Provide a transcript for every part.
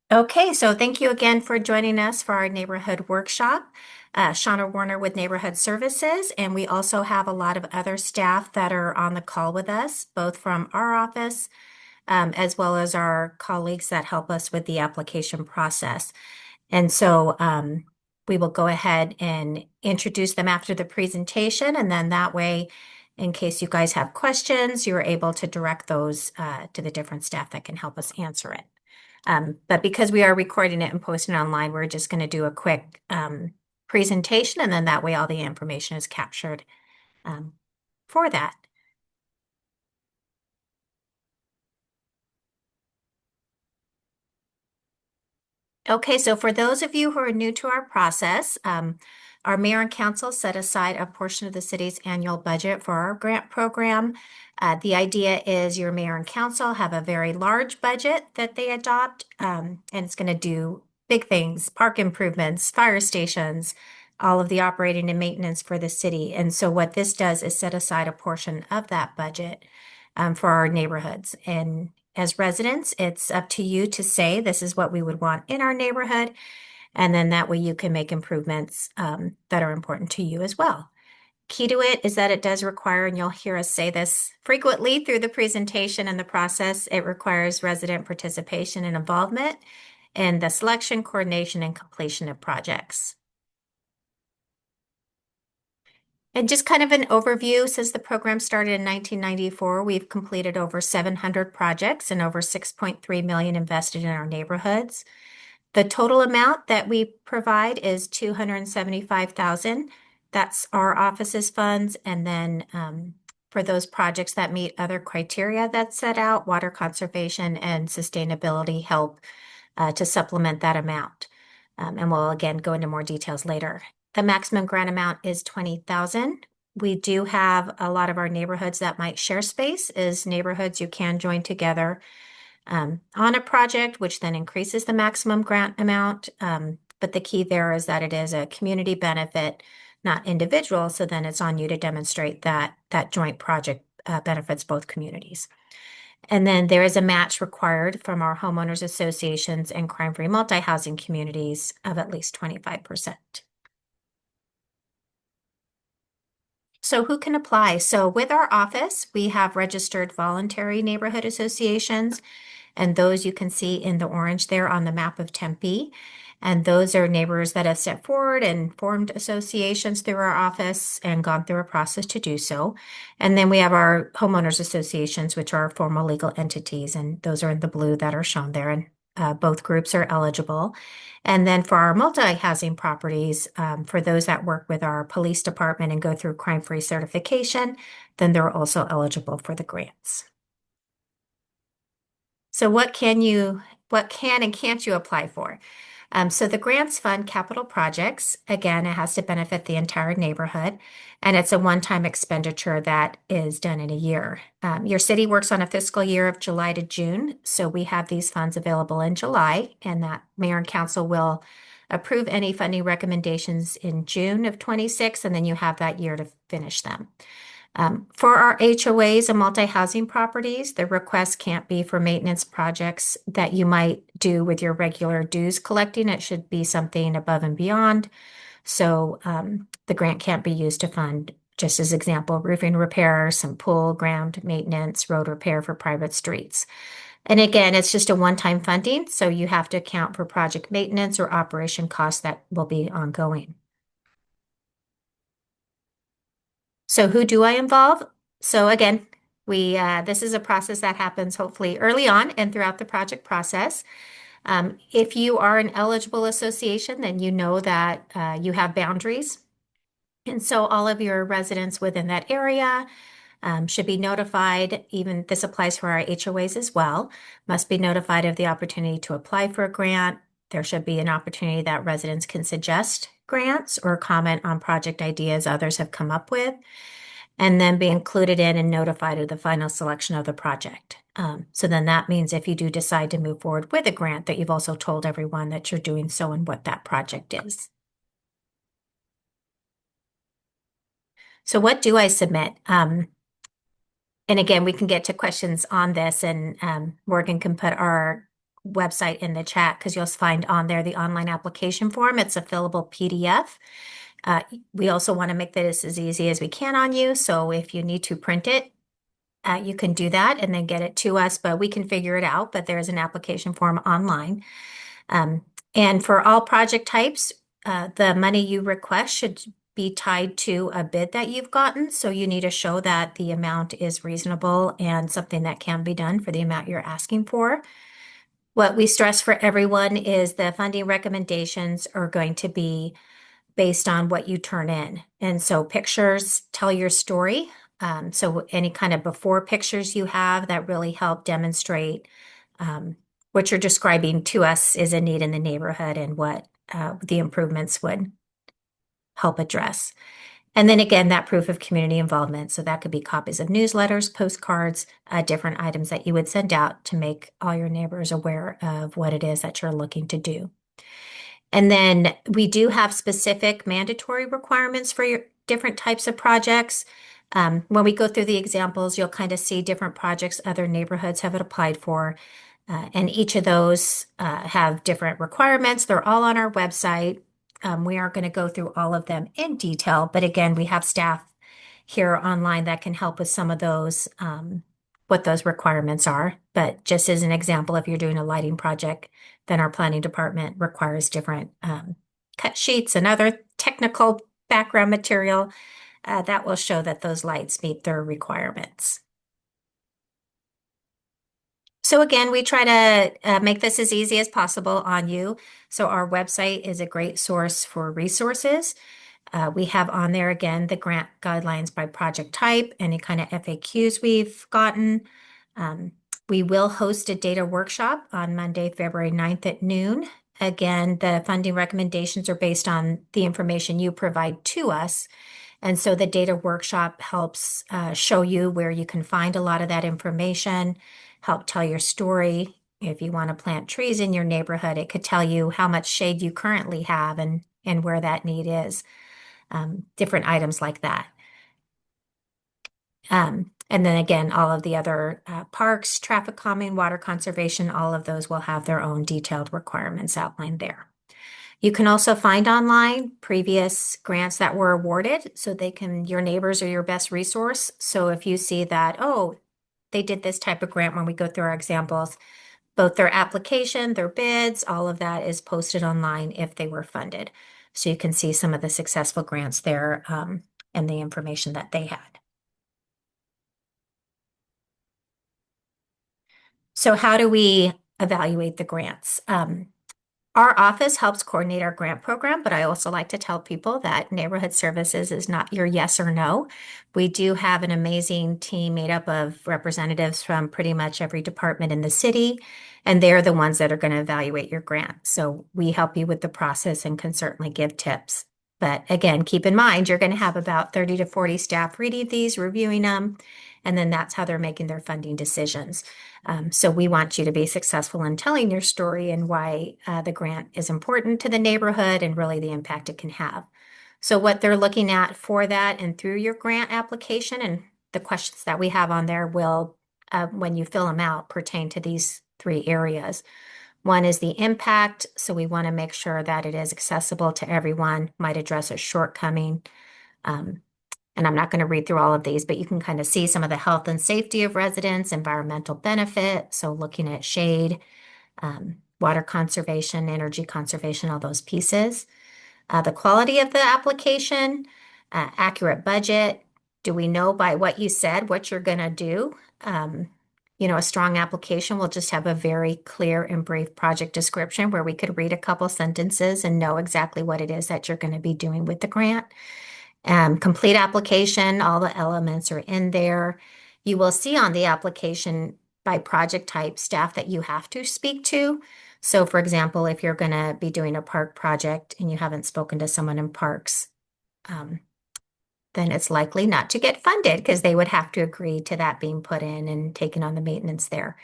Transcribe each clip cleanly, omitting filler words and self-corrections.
Okay, so thank you again for joining us for our neighborhood workshop. Shauna Warner with Neighborhood Services, and we also have a lot of other staff that are on the call with us, both from our office as well as our colleagues that help us with the application process. And so we will go ahead and introduce them after the presentation, and then that way, in case you guys have questions, you're able to direct those to the different staff that can help us answer it. But because we are recording it and posting it online, we're just going to do a quick presentation, and then that way all the information is captured um, for that. Okay, so for those of you who are new to our process, our mayor and council set aside a portion of the city's annual budget for our grant program. The idea is your mayor and council have a very large budget that they adopt, and it's going to do big things, park improvements, fire stations, all of the operating and maintenance for the city. And so what this does is set aside a portion of that budget for our neighborhoods. And as residents, it's up to you to say this is what we would want in our neighborhood. And then that way you can make improvements that are important to you as well. Key to it is that it does require, and you'll hear us say this frequently through the presentation and the process, it requires resident participation and involvement in the selection, coordination, and completion of projects. And just kind of an overview, since the program started in 1994, we've completed over 700 projects and over 6.3 million invested in our neighborhoods. The total amount that we provide is 275,000. That's our office's funds. And then for those projects that meet other criteria that's set out, water conservation and sustainability help to supplement that amount. And we'll again go into more details later. The maximum grant amount is 20,000. We do have a lot of our neighborhoods that might share space as neighborhoods you can join together on a project, which then increases the maximum grant amount. But the key there is that it is a community benefit, not individual. So then it's on you to demonstrate that that joint project benefits both communities. And then there is a match required from our homeowners associations and crime-free multi-housing communities of at least 25%. So who can apply? So with our office, we have registered voluntary neighborhood associations, and those you can see in the orange there on the map of Tempe. And those are neighbors that have stepped forward and formed associations through our office and gone through a process to do so. And then we have our homeowners associations, which are formal legal entities, and those are in the blue that are shown there. And both groups are eligible. And then for our multi-housing properties, for those that work with our police department and go through crime-free certification, then they're also eligible for the grants. So what can and can't you apply for? So the grants fund capital projects. Again, it has to benefit the entire neighborhood, and it's a one-time expenditure that is done in a year. Your city works on a fiscal year of July to June, so we have these funds available in July, and that mayor and council will approve any funding recommendations in June of 26, and then you have that year to finish them. For our HOAs and multi-housing properties, the request can't be for maintenance projects that you might do with your regular dues collecting. It should be something above and beyond. So the grant can't be used to fund, just as example, roofing repair, some pool ground maintenance, road repair for private streets. And again, it's just a one-time funding, so you have to account for project maintenance or operation costs that will be ongoing. So who do I involve? So again, we this is a process that happens hopefully early on and throughout the project process. If you are an eligible association, then you know that you have boundaries. And so all of your residents within that area should be notified. Even this applies for our HOAs as well, must be notified of the opportunity to apply for a grant. There should be an opportunity that residents can suggest grants or comment on project ideas others have come up with, and then be included in and notified of the final selection of the project. So then that means if you do decide to move forward with a grant, that you've also told everyone that you're doing so and what that project is. So what do I submit? And again, we can get to questions on this, and Morgan can put our website in the chat because you'll find on there the online application form. It's a fillable PDF. We also want to make this as easy as we can on you. So if you need to print it, you can do that and then get it to us, but we can figure it out. But there's an application form online. And for all project types, the money you request should be tied to a bid that you've gotten. So you need to show that the amount is reasonable and something that can be done for the amount you're asking for. What we stress for everyone is the funding recommendations are going to be based on what you turn in. And so pictures tell your story. So any kind of before pictures you have that really help demonstrate what you're describing to us is a need in the neighborhood and what the improvements would help address. And then again, that proof of community involvement. So that could be copies of newsletters, postcards, different items that you would send out to make all your neighbors aware of what it is that you're looking to do. And then we do have specific mandatory requirements for your different types of projects. When we go through the examples, you'll kind of see different projects other neighborhoods have applied for. And each of those have different requirements. They're all on our website. We aren't going to go through all of them in detail, but again, we have staff here online that can help with some of those, what those requirements are. But just as an example, if you're doing a lighting project, then our planning department requires different cut sheets and other technical background material that will show that those lights meet their requirements. So again, we try to make this as easy as possible on you. So our website is a great source for resources. We have on there again the grant guidelines by project type, any kind of FAQs we've gotten. We will host a data workshop on Monday, February 9th at noon. Again, the funding recommendations are based on the information you provide to us. And so the data workshop helps show you where you can find a lot of that information, help tell your story. If you want to plant trees in your neighborhood, it could tell you how much shade you currently have and where that need is. Different items like that. And then again, all of the other parks, traffic calming, water conservation, all of those will have their own detailed requirements outlined there. You can also find online previous grants that were awarded, so your neighbors are your best resource. So if you see that, oh, they did this type of grant when we go through our examples, both their application, their bids, all of that is posted online if they were funded. So you can see some of the successful grants there and the information that they had. So how do we evaluate the grants? Our office helps coordinate our grant program, but I also like to tell people that neighborhood services is not your yes or no. We do have an amazing team made up of representatives from pretty much every department in the city, and they're the ones that are going to evaluate your grant. So we help you with the process and can certainly give tips. But again, keep in mind, you're going to have about 30 to 40 staff reading these, reviewing them, and then that's how they're making their funding decisions. So we want you to be successful in telling your story and why the grant is important to the neighborhood and really the impact it can have. So what they're looking at for that and through your grant application and the questions that we have on there will, when you fill them out, pertain to these three areas. One is the impact. So we want to make sure that it is accessible to everyone, might address a shortcoming. And I'm not going to read through all of these, but you can kind of see some of the health and safety of residents, environmental benefit. So looking at shade, water conservation, energy conservation, all those pieces. The quality of the application, accurate budget. Do we know by what you said what you're going to do? A strong application will just have a very clear and brief project description where we could read a couple sentences and know exactly what it is that you're going to be doing with the grant. Complete application, all the elements are in there. You will see on the application by project type staff that you have to speak to. So for example, if you're going to be doing a park project and you haven't spoken to someone in parks, then it's likely not to get funded because they would have to agree to that being put in and taking on the maintenance there.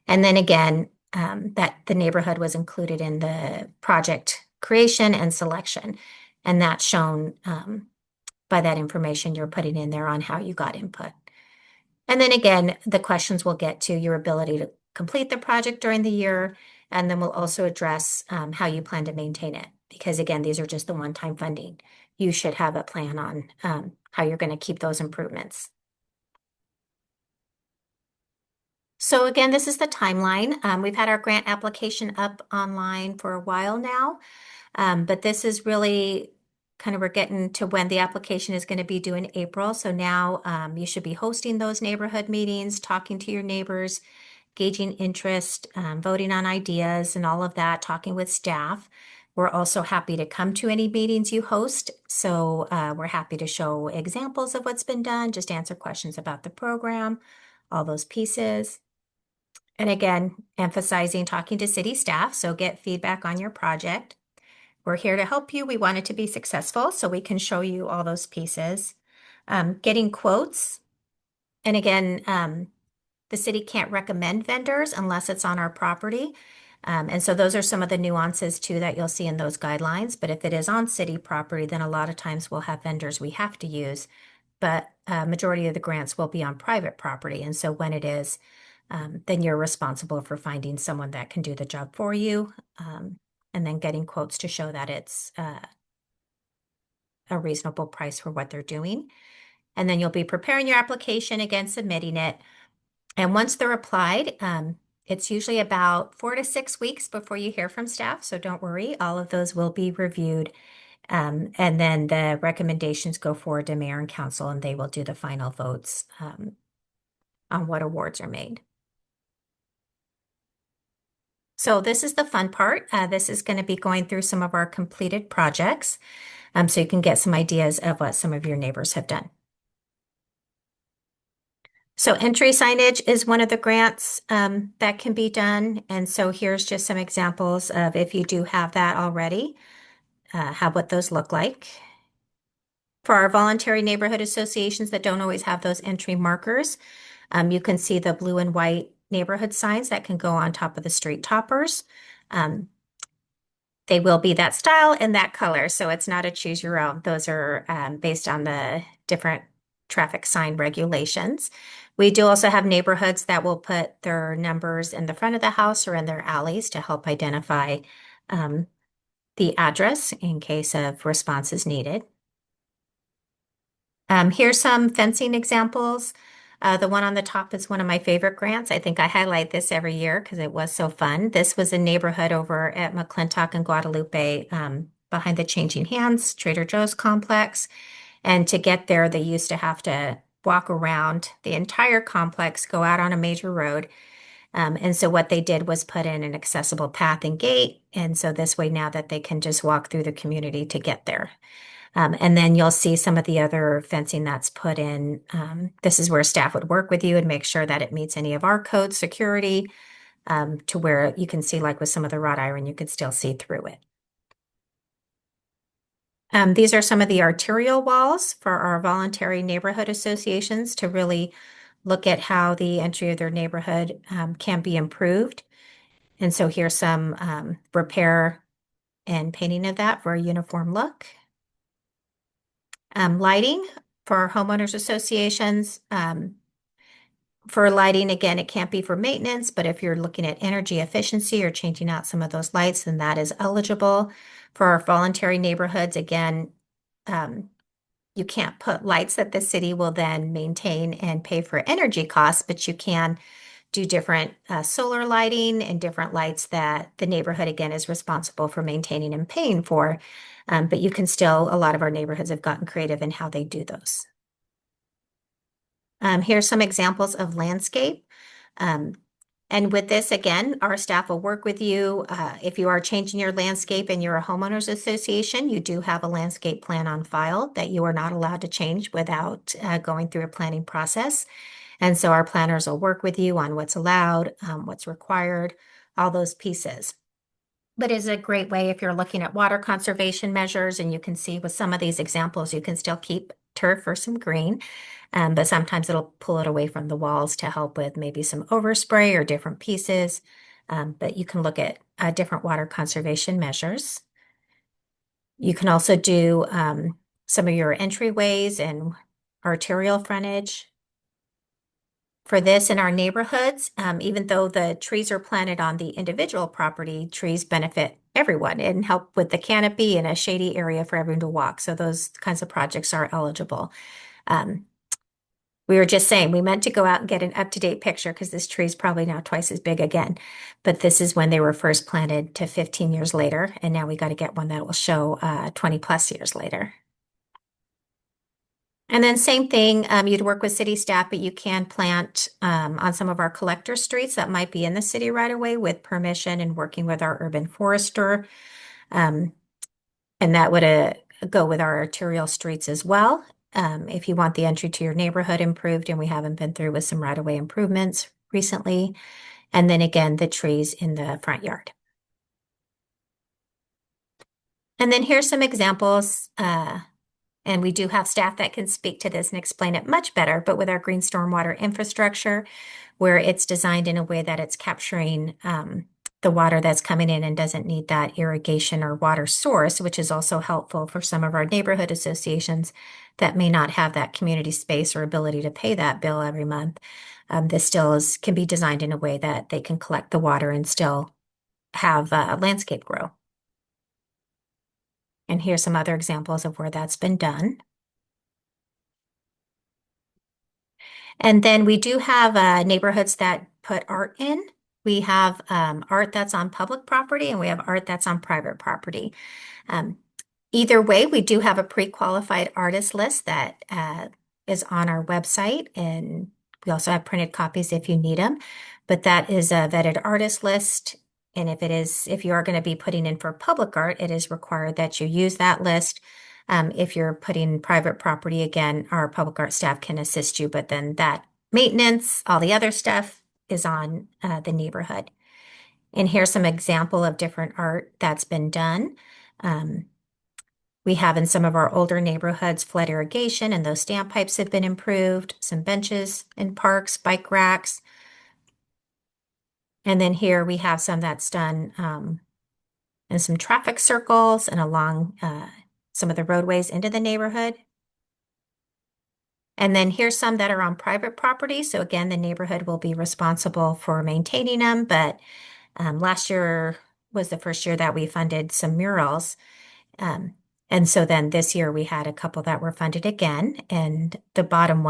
And then again, that the neighborhood was included in the project creation and selection. And that's shown by that information you're putting in there on how you got input. And then again, the questions will get to your ability to complete the project during the year And then we'll also address how you plan to maintain it. Because again, these are just the one-time funding. You should have a plan on how you're going to keep those improvements. So again, this is the timeline. We've had our grant application up online for a while now, but this is really kind of we're getting to when the application is going to be due in April. So now you should be hosting those neighborhood meetings, talking to your neighbors, gauging interest, voting on ideas and all of that, talking with staff. We're also happy to come to any meetings you host. So we're happy to show examples of what's been done, just answer questions about the program, all those pieces. And again, emphasizing talking to city staff, so get feedback on your project. We're here to help you. We want it to be successful, so we can show you all those pieces. Getting quotes. And again, the city can't recommend vendors unless it's on our property. And so those are some of the nuances too that you'll see in those guidelines. But if it is on city property, then a lot of times we'll have vendors we have to use. But majority of the grants will be on private property. And so when it is, then you're responsible for finding someone that can do the job for you, and then getting quotes to show that it's a reasonable price for what they're doing. And then you'll be preparing your application, again, submitting it. And once they're applied, it's usually about 4 to 6 weeks before you hear from staff. So don't worry, all of those will be reviewed. And then the recommendations go forward to mayor and council, and they will do the final votes on what awards are made. So this is the fun part. This is going to be going through some of our completed projects, so you can get some ideas of what some of your neighbors have done. So entry signage is one of the grants that can be done. And so here's just some examples of if you do have that already, what those look like. For our voluntary neighborhood associations that don't always have those entry markers, you can see the blue and white neighborhood signs that can go on top of the street toppers. They will be that style and that color, so it's not a choose your own. Those are based on the different traffic sign regulations. We do also have neighborhoods that will put their numbers in the front of the house or in their alleys to help identify the address in case of responses needed. Here's some fencing examples. The one on the top is one of my favorite grants. I think I highlight this every year because it was so fun. This was a neighborhood over at McClintock and Guadalupe, behind the Changing Hands Trader Joe's complex. And to get there, they used to have to walk around the entire complex, go out on a major road. And so what they did was put in an accessible path and gate. And so this way now that they can just walk through the community to get there. And then you'll see some of the other fencing that's put in. This is where staff would work with you and make sure that it meets any of our code security, to where you can see, like with some of the wrought iron, you can still see through it. These are some of the arterial walls for our voluntary neighborhood associations to really look at how the entry of their neighborhood can be improved. And so here's some repair and painting of that for a uniform look. Lighting for our homeowners associations. For lighting, again, it can't be for maintenance, but if you're looking at energy efficiency or changing out some of those lights, then that is eligible. For our voluntary neighborhoods, again, you can't put lights that the city will then maintain and pay for energy costs, but you can do different solar lighting and different lights that the neighborhood, again, is responsible for maintaining and paying for. But you can still, a lot of our neighborhoods have gotten creative in how they do those. Here's some examples of landscape. And with this, again, our staff will work with you. If you are changing your landscape and you're a homeowners association, you do have a landscape plan on file that you are not allowed to change without going through a planning process. And so our planners will work with you on what's allowed, what's required, all those pieces. But it's a great way if you're looking at water conservation measures, and you can see with some of these examples, you can still keep turf or some green, but sometimes it'll pull it away from the walls to help with maybe some overspray or different pieces. But you can look at different water conservation measures. You can also do some of your entryways and arterial frontage. for this in our neighborhoods. Even though the trees are planted on the individual property, trees benefit everyone and help with the canopy and a shady area for everyone to walk. So those kinds of projects are eligible. Um, we were just saying we meant to go out and get an up-to-date picture because this tree is probably now twice as big again. But this is when they were first planted to 15 years later. And now we got to get one that will show 20 plus years later. And then same thing, you'd work with city staff, but you can plant on some of our collector streets that might be in the city right away with permission and working with our urban forester. Um, and that would go with our arterial streets as well. If you want the entry to your neighborhood improved, and we haven't been through with some right-of-way improvements recently. And then again, the trees in the front yard. And then here's some examples. And we do have staff that can speak to this and explain it much better, but with our green stormwater infrastructure, where it's designed in a way that it's capturing the water that's coming in and doesn't need that irrigation or water source, which is also helpful for some of our neighborhood associations that may not have that community space or ability to pay that bill every month. This still can be designed in a way that they can collect the water and still have landscape grow. And here's some other examples of where that's been done. And then we do have neighborhoods that put art in. We have art that's on public property and we have art that's on private property. Um, Either way, we do have a pre-qualified artist list that is on our website, and we also have printed copies if you need them. But that is a vetted artist list. And if you are going to be putting in for public art, it is required that you use that list. If you're putting private property, again, our public art staff can assist you, but then that maintenance, all the other stuff is on the neighborhood. And here's some example of different art that's been done. We have in some of our older neighborhoods flood irrigation, and those standpipes have been improved, some benches in parks, bike racks. And then here we have some that's done in some traffic circles and along some of the roadways into the neighborhood. And then here's some that are on private property. So again, the neighborhood will be responsible for maintaining them. But last year was the first year that we funded some murals. And so then this year we had a couple that were funded again. And the bottom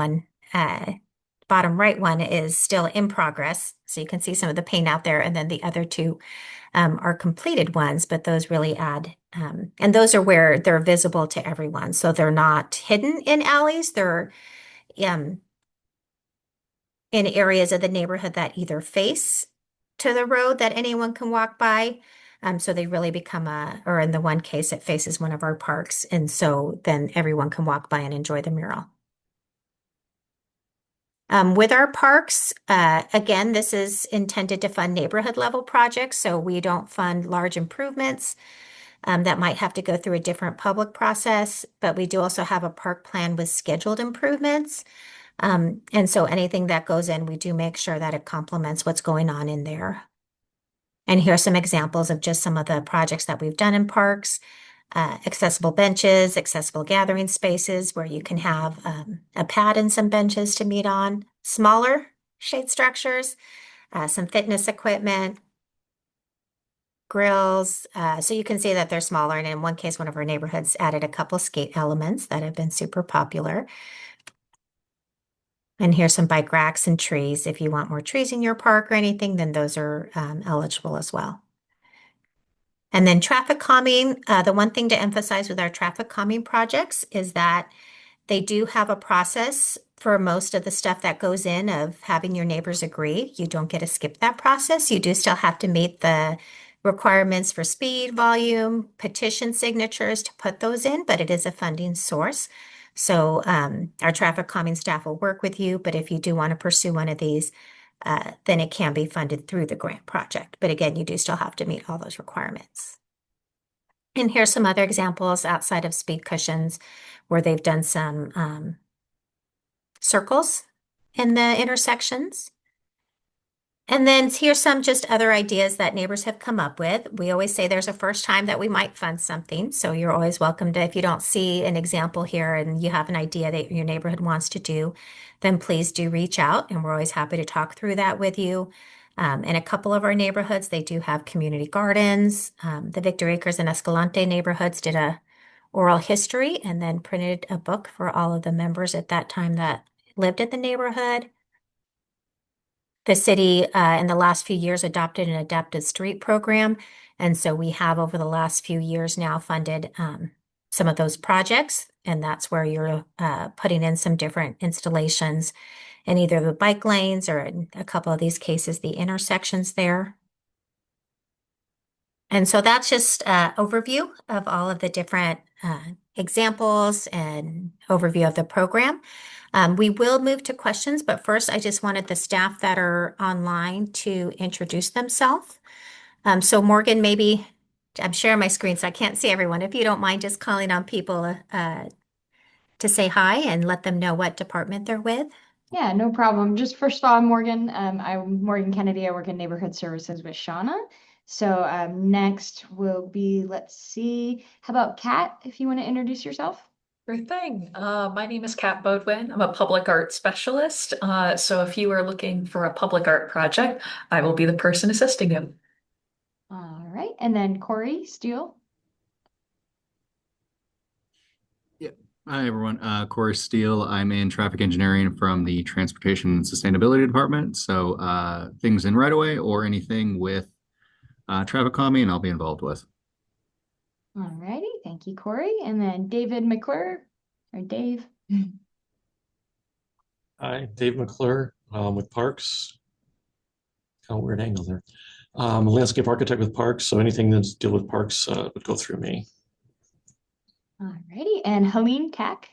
right one is still in progress. So you can see some of the paint out there. And then the other two are completed ones, but those really add, and those are where they're visible to everyone. So they're not hidden in alleys. They're in areas of the neighborhood that either face to the road that anyone can walk by. So they really become or in the one case, it faces one of our parks. And so then everyone can walk by and enjoy the mural. With our parks, again, this is intended to fund neighborhood level projects. So we don't fund large improvements that might have to go through a different public process, but we do also have a park plan with scheduled improvements. And so anything that goes in, we do make sure that it complements what's going on in there. And here are some examples of just some of the projects that we've done in parks. Accessible benches, accessible gathering spaces where you can have a pad and some benches to meet on, smaller shade structures, some fitness equipment, grills. So you can see that they're smaller. And in one case, one of our neighborhoods added a couple skate elements that have been super popular. And here's some bike racks and trees. If you want more trees in your park or anything, then those are eligible as well. And then traffic calming, the one thing to emphasize with our traffic calming projects is that they do have a process for most of the stuff that goes in of having your neighbors agree. You don't get to skip that process. You do still have to meet the requirements for speed, volume, petition signatures to put those in, but it is a funding source. So our traffic calming staff will work with you, but if you do want to pursue one of these, then it can be funded through the grant project. But again, you do still have to meet all those requirements. And here's some other examples outside of speed cushions where they've done some circles in the intersections. And then here's some just other ideas that neighbors have come up with. We always say there's a first time that we might fund something. So you're always welcome to, if you don't see an example here and you have an idea that your neighborhood wants to do, then please do reach out and we're always happy to talk through that with you. In a couple of our neighborhoods, they do have community gardens. The Victor Acres and Escalante neighborhoods did a oral history and then printed a book for all of the members at that time that lived in the neighborhood. The city, in the last few years, adopted an adapted street program. And so we have over the last few years now funded some of those projects. And that's where you're putting in some different installations in either the bike lanes or in a couple of these cases, the intersections there. And so that's just an overview of all of the different examples and overview of the program. We will move to questions, but first I just wanted the staff that are online to introduce themselves. So Morgan, maybe I'm sharing my screen, so I can't see everyone. If you don't mind just calling on people to say hi and let them know what department they're with. Yeah, no problem. Just first of all, I'm Morgan. I'm Morgan Kennedy. I work in neighborhood services with Shauna. So next will be, let's see, how about Kat, if you want to introduce yourself? Sure thing. My name is Kat Bodwin. I'm a public art specialist. So if you are looking for a public art project, I will be the person assisting you. All right. And then Corey Steele. Hi, everyone. Corey Steele. I'm in traffic engineering from the Transportation and Sustainability Department. So things in right away or anything with traffic calming, I'll be involved with. All righty. Thank you, Corey. And then David McClure, or Dave. Hi, Dave McClure with Parks. Kind of weird angle there. I'm a landscape architect with Parks, so anything that's deal with parks would go through me. All righty. And Helene Kack.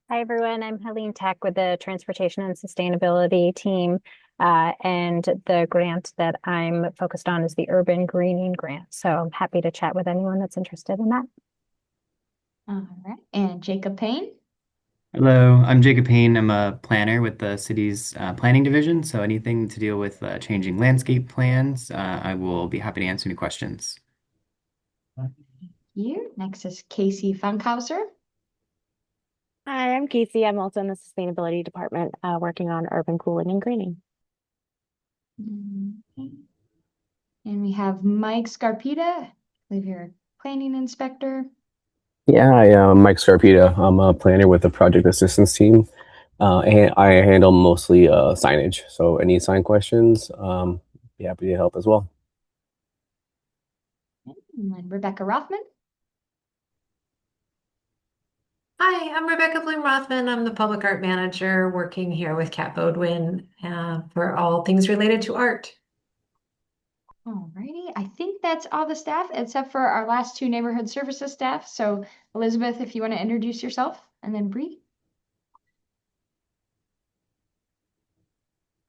Hi, everyone. I'm Helene Tech with the Transportation and Sustainability team. And the grant that I'm focused on is the Urban Greening Grant. So I'm happy to chat with anyone that's interested in that. All right. And Jacob Payne. Hello, I'm Jacob Payne. I'm a planner with the city's planning division. So anything to deal with changing landscape plans, I will be happy to answer any questions. Here. Next is Casey Funkhauser. Hi, I'm Casey. I'm also in the sustainability department, working on urban cooling and greening. Okay. And we have Mike Scarpita, I believe you're a planning inspector. Yeah, I'm Mike Scarpita. I'm a planner with the project assistance team, and I handle mostly signage. So any sign questions, be happy to help as well. And then Rebecca Rothman. Hi, I'm Rebecca Bloom Rothman. I'm the public art manager working here with Kat Bodwin for all things related to art. Alrighty, I think that's all the staff except for our last two neighborhood services staff. So Elizabeth, if you want to introduce yourself, and then Bree.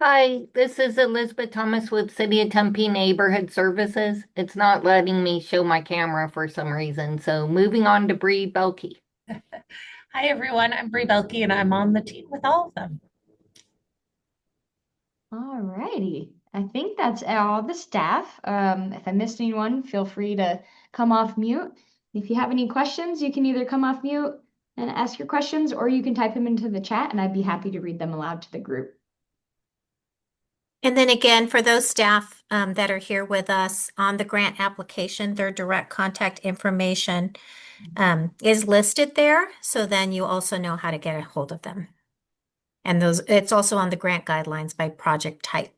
Hi, this is Elizabeth Thomas with City of Tempe Neighborhood Services. It's not letting me show my camera for some reason, so moving on to Bree Belkey. Hi, everyone. I'm Bree Belkey, and I'm on the team with all of them. Alrighty, I think that's all the staff. If I missed anyone, feel free to come off mute. If you have any questions, you can either come off mute and ask your questions, or you can type them into the chat, and I'd be happy to read them aloud to the group. And then again, for those staff that are here with us on the grant application, their direct contact information is listed there. So then you also know how to get a hold of them. And it's also on the grant guidelines by project type.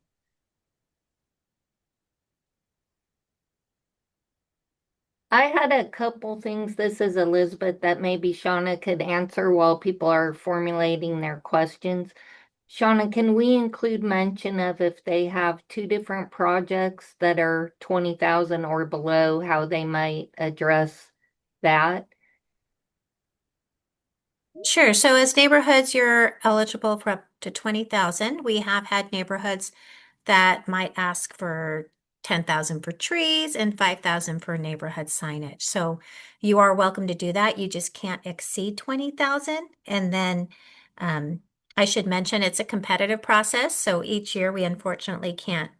I had a couple things. This is Elizabeth that maybe Shauna could answer while people are formulating their questions. Shauna, can we include mention of if they have two different projects that are 20,000 or below, how they might address that? Sure. So as neighborhoods, you're eligible for up to 20,000. We have had neighborhoods that might ask for 10,000 for trees and 5,000 for neighborhood signage. So you are welcome to do that. You just can't exceed 20,000. And then I should mention it's a competitive process, so each year we unfortunately can't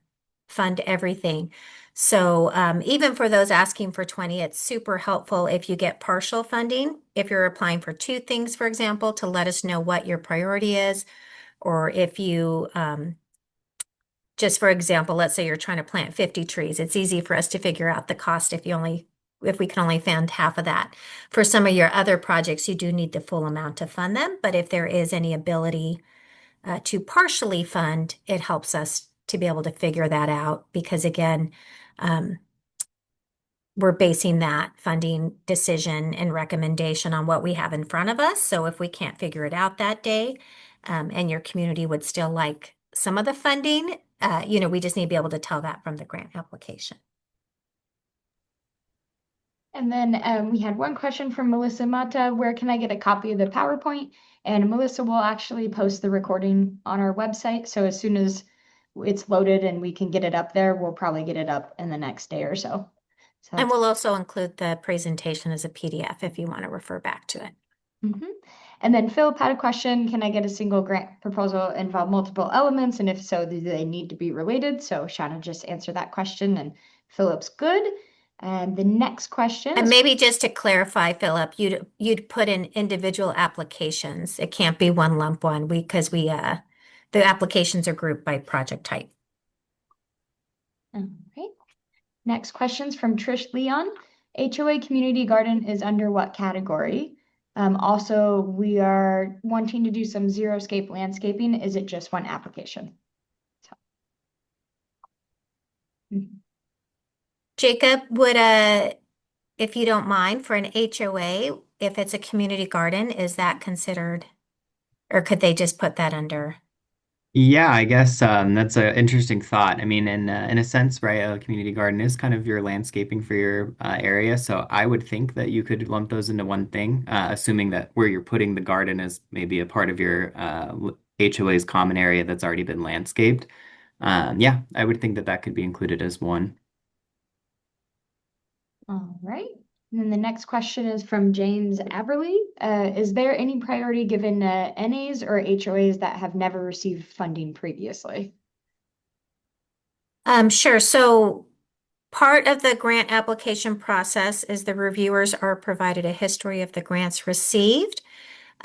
fund everything. So even for those asking for 20, it's super helpful if you get partial funding. If you're applying for two things, for example, to let us know what your priority is, or if you just for example, let's say you're trying to plant 50 trees. It's easy for us to figure out the cost if we can only fund half of that. For some of your other projects, you do need the full amount to fund them, but if there is any ability to partially fund, it helps us to be able to figure that out because again, we're basing that funding decision and recommendation on what we have in front of us. So if we can't figure it out that day, and your community would still like some of the funding, we just need to be able to tell that from the grant application. And then we had one question from Melissa Mata. Where can I get a copy of the PowerPoint? And Melissa will actually post the recording on our website. So as soon as it's loaded and we can get it up there, we'll probably get it up in the next day or so. And we'll also include the presentation as a PDF if you want to refer back to it. And then Philip had a question, can I get a single grant proposal involve multiple elements? And if so, do they need to be related? So Shauna just answered that question and Philip's good. And the next question And is maybe just to clarify, Philip, you'd put in individual applications. It can't be one lump one because the applications are grouped by project type. all right. Next question's from Trish Leon. HOA community garden is under what category? Also, we are wanting to do some xeriscape landscaping. Is it just one application? Jacob, if you don't mind, for an HOA, if it's a community garden, is that considered, or could they just put that under? Yeah, I guess that's an interesting thought. I mean, in a sense, right, a community garden is kind of your landscaping for your area. So I would think that you could lump those into one thing, assuming that where you're putting the garden is maybe a part of your HOA's common area that's already been landscaped. Yeah, I would think that that could be included as one. All right. And then the next question is from James Aberley. Is there any priority given NAs or HOAs that have never received funding previously? Sure. So part of the grant application process is the reviewers are provided a history of the grants received.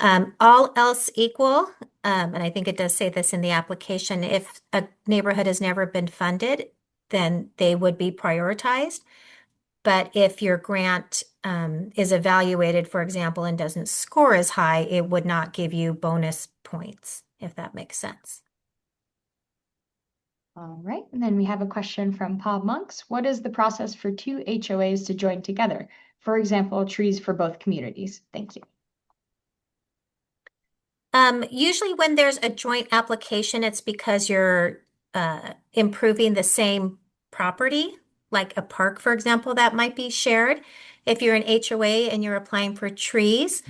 All else equal, and I think it does say this in the application, if a neighborhood has never been funded, then they would be prioritized. But if your grant is evaluated, for example, and doesn't score as high, it would not give you bonus points, if that makes sense. All right. And then we have a question from Paul Monks. What is the process for two HOAs to join together? For example, trees for both communities. Thank you. Usually when there's a joint application, it's because you're improving the same property, like a park, for example, that might be shared. If you're an HOA and you're applying for trees,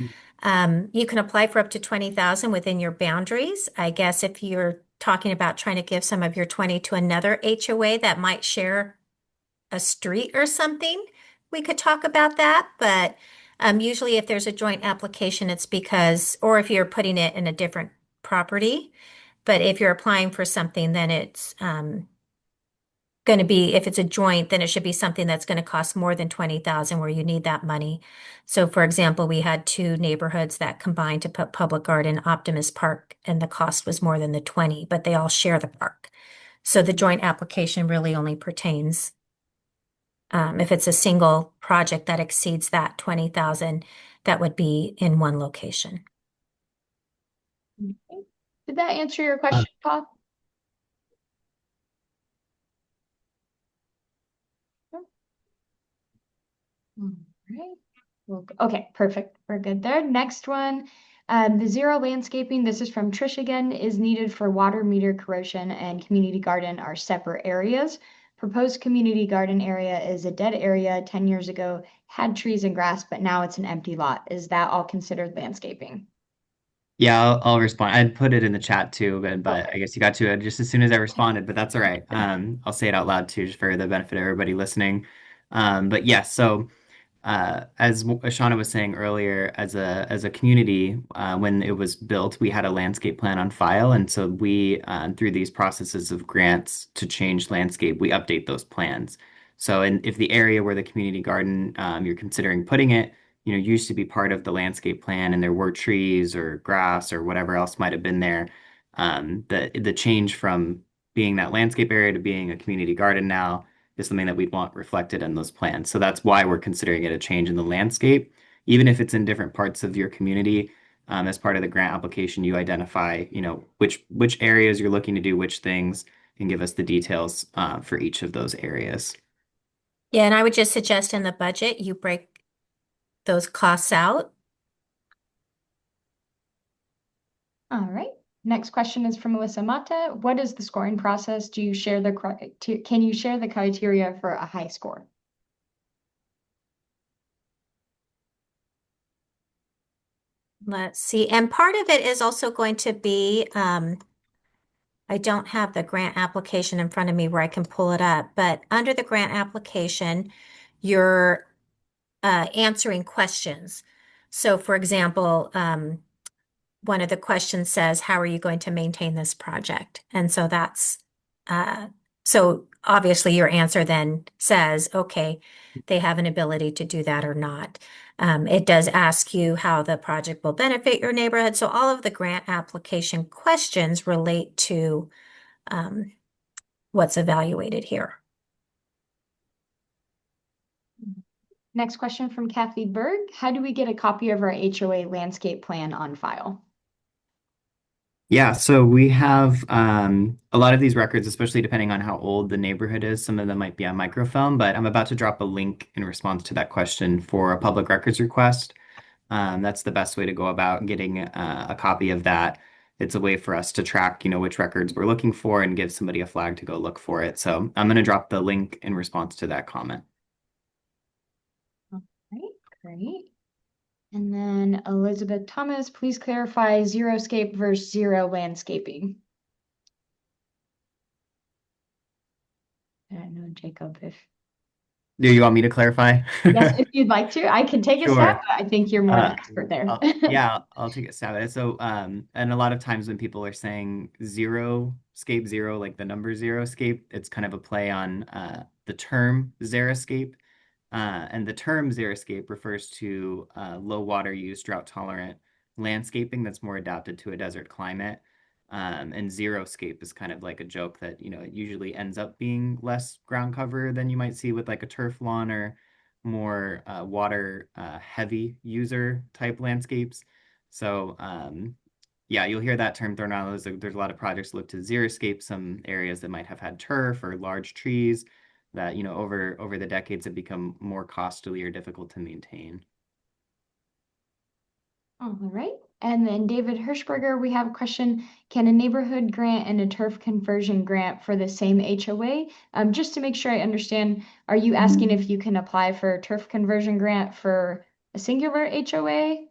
you can apply for up to 20,000 within your boundaries. I guess if you're talking about trying to give some of your 20 to another HOA that might share a street or something, we could talk about that. But usually if there's a joint application, it's because, or if you're putting it in a different property, but if you're applying for something, then it's going to be, if it's a joint, then it should be something that's going to cost more than 20,000 where you need that money. So for example, we had two neighborhoods that combined to put Public Garden Optimist Park, and the cost was more than the 20, but they all share the park. So the joint application really only pertains if it's a single project that exceeds that 20,000, that would be in one location. Okay. Did that answer your question, Paul? All right. Okay, perfect. We're good there. Next one, the zero landscaping, this is from Trish again, is needed for water meter corrosion and community garden are separate areas. Proposed community garden area is a dead area 10 years ago, had trees and grass, but now it's an empty lot. Is that all considered landscaping? Yeah, I'll respond. I'd put it in the chat too, but I guess you got to it just as soon as I responded, but that's all right. I'll say it out loud too, just for the benefit of everybody listening. But yes, so as Shauna was saying earlier, as a community, when it was built, we had a landscape plan on file, and so we, through these processes of grants to change landscape, we update those plans. So, if the area where the community garden you're considering putting it, used to be part of the landscape plan, and there were trees or grass or whatever else might have been there, the change from being that landscape area to being a community garden now is something that we'd want reflected in those plans. So that's why we're considering it a change in the landscape. Even if it's in different parts of your community, as part of the grant application, you identify, which areas you're looking to do which things and give us the details for each of those areas. Yeah, and I would just suggest in the budget, you break those costs out. All right. Next question is from Melissa Mata. What is the scoring process? Can you share the criteria for a high score? Let's see. And part of it is also going to be, I don't have the grant application in front of me where I can pull it up, but under the grant application, you're answering questions. So for example, one of the questions says, how are you going to maintain this project? And so that's, so obviously your answer then says, okay, they have an ability to do that or not. It does ask you how the project will benefit your neighborhood. So all of the grant application questions relate to what's evaluated here. Next question from Kathy Berg. How do we get a copy of our HOA landscape plan on file? Yeah, so we have a lot of these records, especially depending on how old the neighborhood is. Some of them might be on microfilm, but I'm about to drop a link in response to that question for a public records request. That's the best way to go about getting a copy of that. It's a way for us to track, which records we're looking for and give somebody a flag to go look for it. So I'm going to drop the link in response to that comment. All right, great. And then Elizabeth Thomas, please clarify xeriscape versus zero landscaping. I don't know, Jacob, if Do you want me to clarify? yes, if you'd like to, I can take a Sure. stab, but I think you're more the expert there. Yeah, I'll take a stab at it. So, and a lot of times when people are saying xeriscape, zero, like the number xeriscape, it's kind of a play on the term xeriscape. And the term xeriscape refers to low water use, drought tolerant landscaping that's more adapted to a desert climate. And xeriscape is kind of like a joke that, it usually ends up being less ground cover than you might see with like a turf lawn or more water heavy user type landscapes. So yeah, you'll hear that term thrown out. There's a lot of projects look to xeriscape some areas that might have had turf or large trees that, over the decades have become more costly or difficult to maintain. All right. And then David Hirschberger, we have a question. Can a neighborhood grant and a turf conversion grant for the same HOA? Just to make sure I understand, are you asking if you can apply for a turf conversion grant for a singular HOA?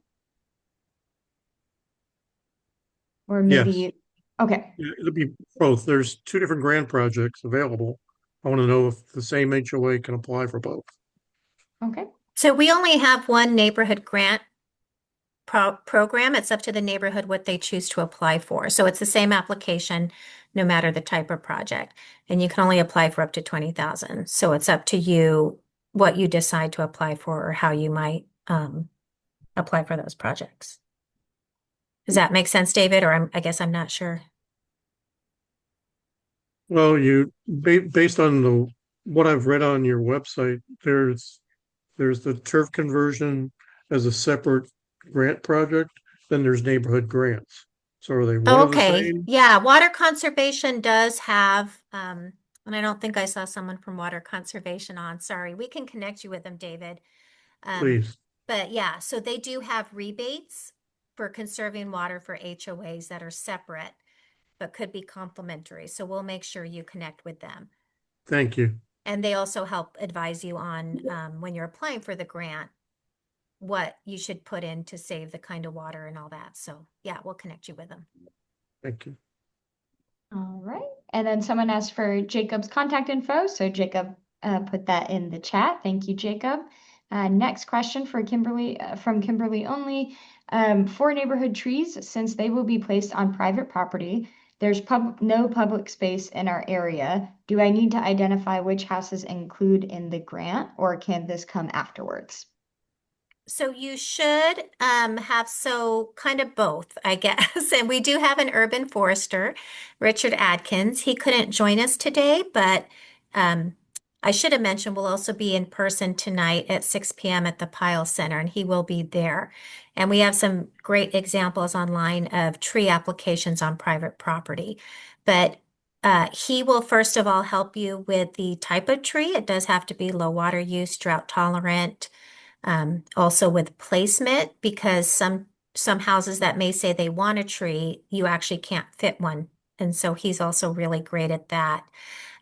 Or maybe, Yes. Okay. Yeah, it'll be both. There's two different grant projects available. I want to know if the same HOA can apply for both. Okay. So we only have one neighborhood grant program. It's up to the neighborhood what they choose to apply for. So it's the same application, no matter the type of project. And you can only apply for up to 20,000. So it's up to you what you decide to apply for or how you might apply for those projects. Does that make sense, David? Or I guess I'm not sure. Well, based on what I've read on your website, there's the turf conversion as a separate grant project. Then there's neighborhood grants. So are they one of the Okay, same? yeah, water conservation does have, and I don't think I saw someone from water conservation on, sorry. We can connect you with them, David. Please. But yeah, so they do have rebates for conserving water for HOAs that are separate, but could be complementary. So we'll make sure you connect with them. Thank you. And they also help advise you on when you're applying for the grant, what you should put in to save the kind of water and all that. So yeah, we'll connect you with them. Thank you. All right. And then someone asked for Jacob's contact info. So Jacob put that in the chat. Thank you, Jacob. Next question for Kimberly, from Kimberly only. For neighborhood trees, since they will be placed on private property, there's no public space in our area. Do I need to identify which houses include in the grant, or can this come afterwards? So you should have kind of both, I guess. And we do have an urban forester, Richard Adkins. He couldn't join us today, but I should have mentioned we'll also be in person tonight at 6 p.m. at the Pyle Center, and he will be there. And we have some great examples online of tree applications on private property. But he will first of all help you with the type of tree. It does have to be low water use, drought tolerant. Also with placement, because some houses that may say they want a tree, you actually can't fit one. And so he's also really great at that.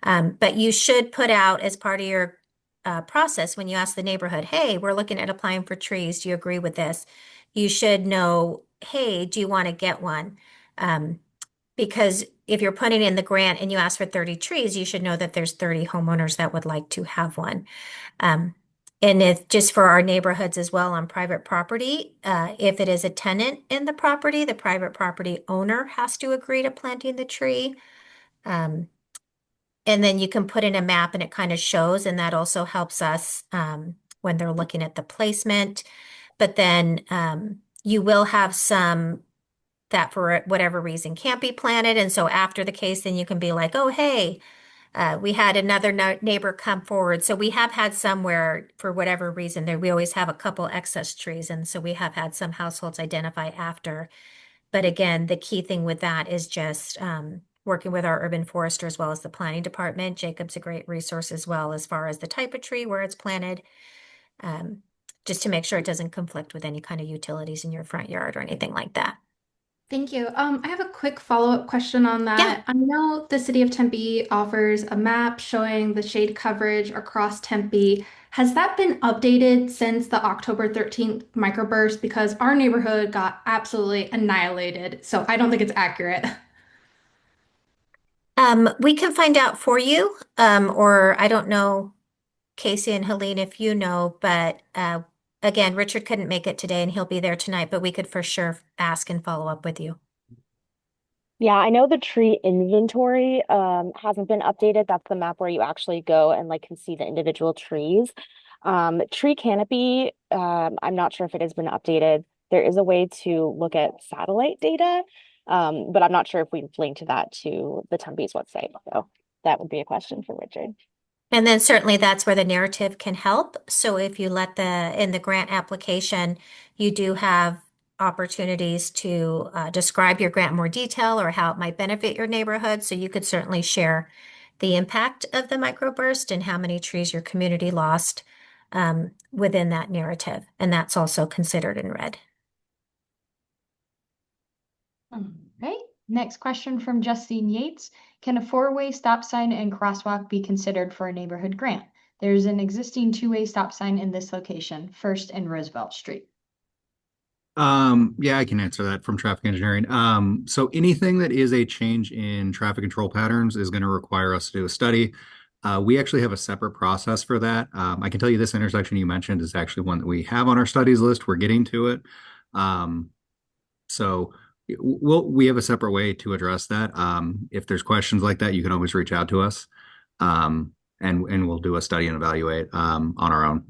But you should put out as part of your process when you ask the neighborhood, hey, we're looking at applying for trees. Do you agree with this? You should know, hey, do you want to get one? Because if you're putting in the grant and you ask for 30 trees, you should know that there's 30 homeowners that would like to have one. And if just for our neighborhoods as well on private property, if it is a tenant in the private property owner has to agree to planting the tree. And then you can put in a map and it kind of shows, and that also helps us when they're looking at the placement. But then you will have some that for whatever reason can't be planted. And so after the case, then you can be like, oh, hey, we had another neighbor come forward. So we have had some where, for whatever reason, we always have a couple excess trees. And so we have had some households identify after. But again, the key thing with that is just working with our urban forester as well as the planning department. Jacob's a great resource as well as far as the type of tree, where it's planted, just to make sure it doesn't conflict with any kind of utilities in your front yard or anything like that. Thank you. I have a quick follow-up question on that. I know the city of Tempe offers a map showing the shade coverage across Tempe. Has that been updated since the October 13th microburst? Because our neighborhood got absolutely annihilated, so I don't think it's accurate. We can find out for you, or I don't know, Casey and Helene, if you know, but again, Richard couldn't make it today and he'll be there tonight, but we could for sure ask and follow up with you. Yeah, I know the tree inventory hasn't been updated. That's the map where you actually go and can see the individual trees. Tree canopy, I'm not sure if it has been updated. There is a way to look at satellite data, but I'm not sure if we've linked that to the Tempe's website. So that would be a question for Richard. And then certainly that's where the narrative can help. So if you in the grant application, you do have opportunities to describe your grant in more detail or how it might benefit your neighborhood. So you could certainly share the impact of the microburst and how many trees your community lost within that narrative. And that's also considered in red. All right. Next question from Justine Yates. Can a four-way stop sign and crosswalk be considered for a neighborhood grant? There's an existing two-way stop sign in this location, First and Roosevelt Street. Yeah, I can answer that from traffic engineering. So anything that is a change in traffic control patterns is going to require us to do a study. We actually have a separate process for that. I can tell you this intersection you mentioned is actually one that we have on our studies list. We're getting to it. So we have a separate way to address that. If there's questions like that, you can always reach out to us. And we'll do a study and evaluate on our own.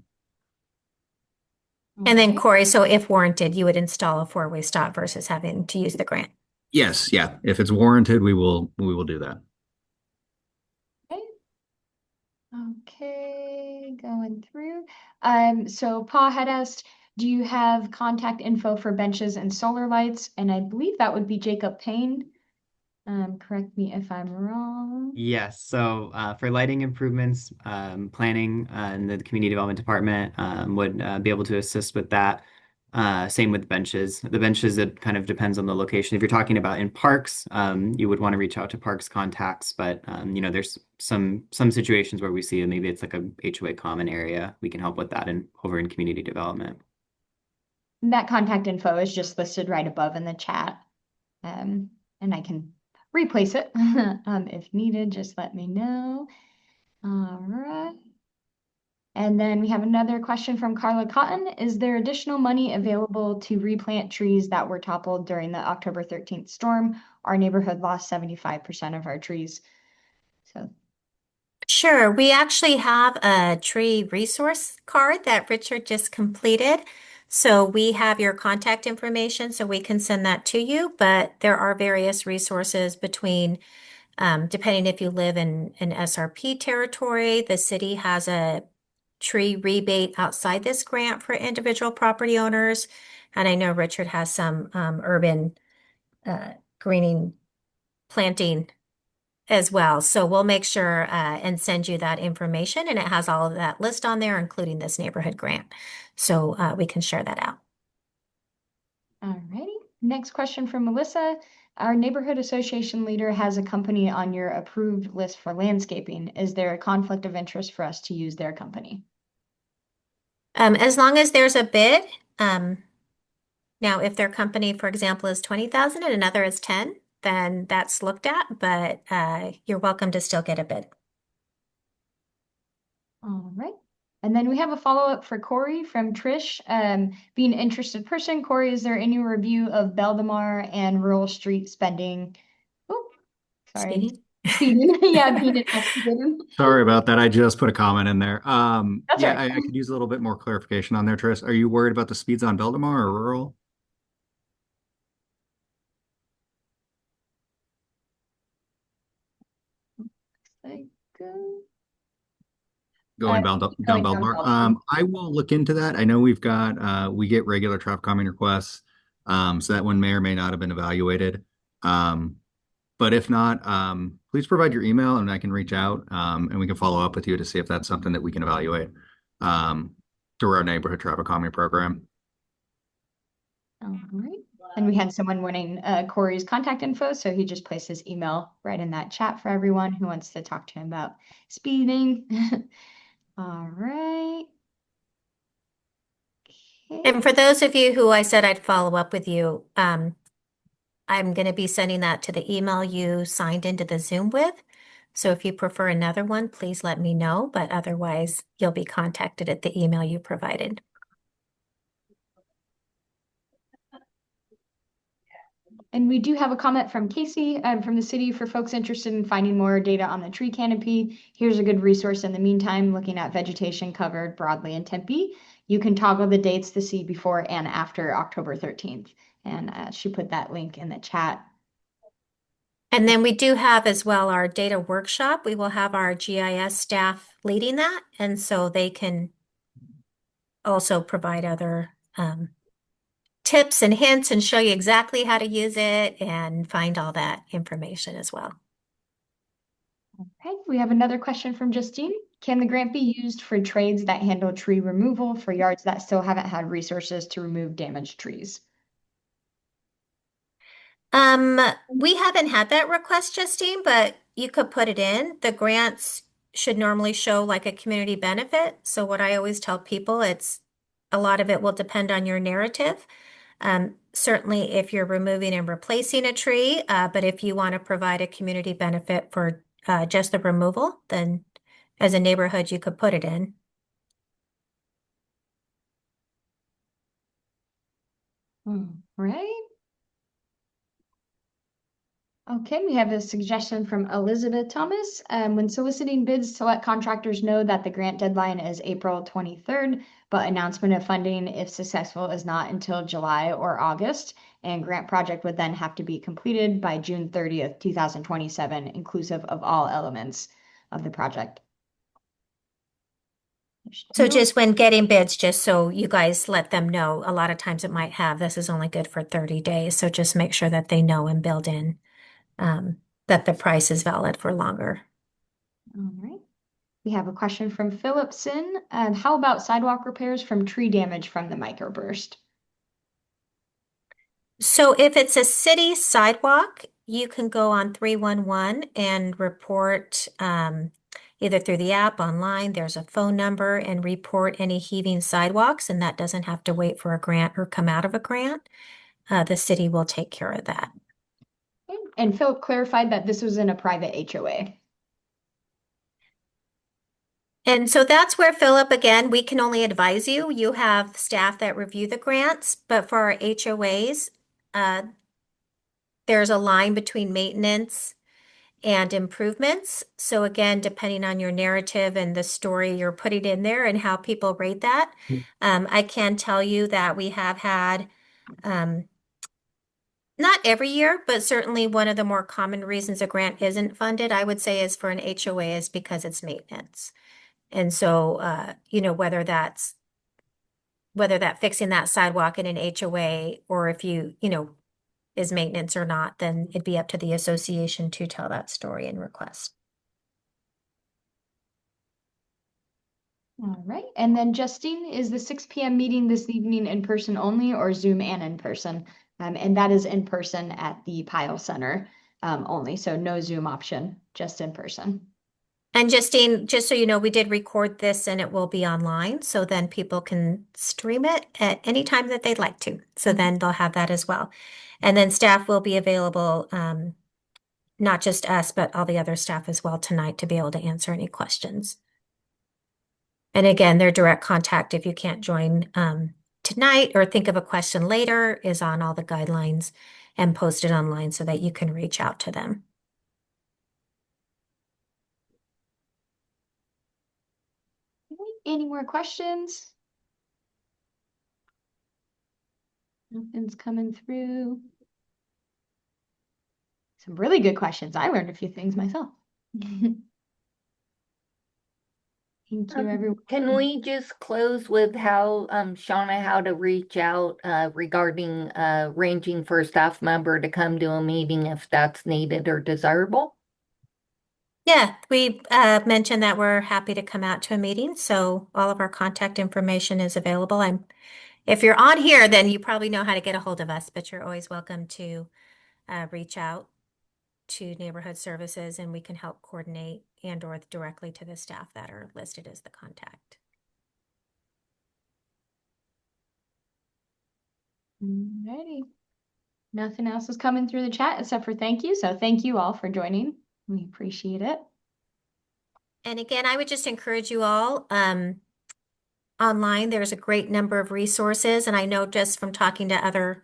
And then Corey, so if warranted, you would install a four-way stop versus having to use the grant. Yes, yeah. If it's warranted, we will do that. Okay, going through. So Pa had asked, do you have contact info for benches and solar lights? And I believe that would be Jacob Payne. Correct me if I'm wrong. Yes, so for lighting improvements, planning and the community development department would be able to assist with that. Same with benches. The benches, it kind of depends on the location. If you're talking about in parks, you would want to reach out to parks contacts, but there's some situations where we see maybe it's like a HOA common area. We can help with that over in community development. That contact info is just listed right above in the chat. And I can replace it if needed, just let me know. All right. And then we have another question from Carla Cotton. Is there additional money available to replant trees that were toppled during the October 13th storm? Our neighborhood lost 75% of our trees. So Sure. We actually have a tree resource card that Richard just completed. So we have your contact information so we can send that to you, but there are various resources between, depending if you live in an SRP territory, the city has a tree rebate outside this grant for individual property owners. And I know Richard has some urban greening planting as well. So we'll make sure and send you that information, and it has all of that list on there, including this neighborhood grant. So we can share that out. alrighty. Next question from Melissa. Our neighborhood association leader has a company on your approved list for landscaping. Is there a conflict of interest for us to use their company? As long as there's a bid, now if their company, for example, is 20,000 and another is 10, then that's looked at, but you're welcome to still get a bid. All right. And then we have a follow-up for Corey from Trish. Being an interested person, Corey, is there any review of Beldamar and Rural Street spending? Oh, sorry. Speeding. Yeah, being investigated. Sorry about that. I just put a comment in there. That's Yeah, all right. I could use a little bit more clarification on there, Tris. Are you worried about the speeds on Beldamar or rural? Like, Going down going down Beldamar. Beldamar. I will look into that. I know we've got we get regular traffic calming requests. So that one may or may not have been evaluated. But if not, please provide your email and I can reach out and we can follow up with you to see if that's something that we can evaluate through our neighborhood traffic calming program. All right. And we had someone wanting Corey's contact info, so he just placed his email right in that chat for everyone who wants to talk to him about speeding. All right. And for those of you who I said I'd follow up with you, I'm going to be sending that to the email you signed into the Zoom with. So if you prefer another one, please let me know, but otherwise you'll be contacted at the email you provided. And we do have a comment from Casey from the city for folks interested in finding more data on the tree canopy. Here's a good resource in the meantime, looking at vegetation covered broadly in Tempe. You can toggle the dates to see before and after October 13th. And she put that link in the chat. And then we do have as well our data workshop. We will have our GIS staff leading that, and so they can also provide other tips and hints and show you exactly how to use it and find all that information as well. Okay, we have another question from Justine. Can the grant be used for trades that handle tree removal for yards that still haven't had resources to remove damaged trees? We haven't had that request, Justine, but you could put it in. The grants should normally show like a community benefit. So what I always tell people, it's a lot of it will depend on your narrative. Certainly if you're removing and replacing a tree, but if you want to provide a community benefit for just the removal, then as a neighborhood, you could put it in. Right. Okay, we have a suggestion from Elizabeth Thomas. When soliciting bids to let contractors know that the grant deadline is April 23rd, but announcement of funding, if successful, is not until July or August, and grant project would then have to be completed by June 30th, 2027, inclusive of all elements of the project. So just when getting bids, just so you guys let them know, a lot of times it might have, this is only good for 30 days. So just make sure that they know and build in that the price is valid for longer. All right. We have a question from Philipson. How about sidewalk repairs from tree damage from the microburst? So if it's a city sidewalk, you can go on 311 and report either through the app, online, there's a phone number, and report any heaving sidewalks, and that doesn't have to wait for a grant or come out of a grant. The city will take care of that. And Philip clarified that this was in a private HOA. And so that's where, Philip, again, we can only advise you. You have staff that review the grants, but for our HOAs, there's a line between maintenance and improvements. So again, depending on your narrative and the story you're putting in there and how people rate that, I can tell you that we have had, not every year, but certainly one of the more common reasons a grant isn't funded, I would say, is for an HOA is because it's maintenance. And so, whether that fixing that sidewalk in an HOA or if is maintenance or not, then it'd be up to the association to tell that story and request. All right. And then Justine, is the 6 p.m. meeting this evening in person only or Zoom and in person? And that is in person at the Pyle Center only. So no Zoom option, just in person. And Justine, just so you know, we did record this and it will be online. So then people can stream it at any time that they'd like to. So then they'll have that as well. And then staff will be available, not just us, but all the other staff as well tonight to be able to answer any questions. And again, their direct contact, if you can't join tonight or think of a question later, is on all the guidelines and posted online so that you can reach out to them. Any more questions? Nothing's coming through. Some really good questions. I learned a few things myself. Thank you, everyone. Can we just close with how, Shauna, how to reach out regarding arranging for a staff member to come to a meeting if that's needed or desirable? Yeah, we mentioned that we're happy to come out to a meeting, so all of our contact information is available. If you're on here, then you probably know how to get a hold of us, but you're always welcome to reach out to Neighborhood Services and we can help coordinate and or directly to the staff that are listed as the contact. Alrighty. Nothing else is coming through the chat except for thank you. So thank you all for joining. We appreciate it. And again, I would just encourage you all, online, there's a great number of resources. And I know just from talking to other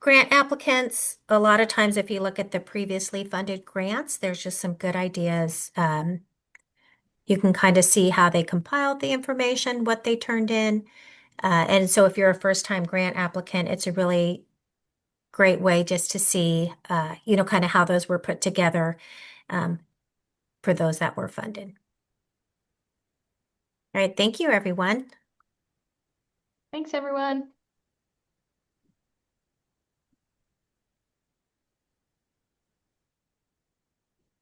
grant applicants, a lot of times if you look at the previously funded grants, there's just some good ideas. You can kind of see how they compiled the information, what they turned in. And so if you're a first-time grant applicant, it's a really great way just to see, kind of how those were put together for those that were funded. All right, thank you, everyone. Thanks, everyone.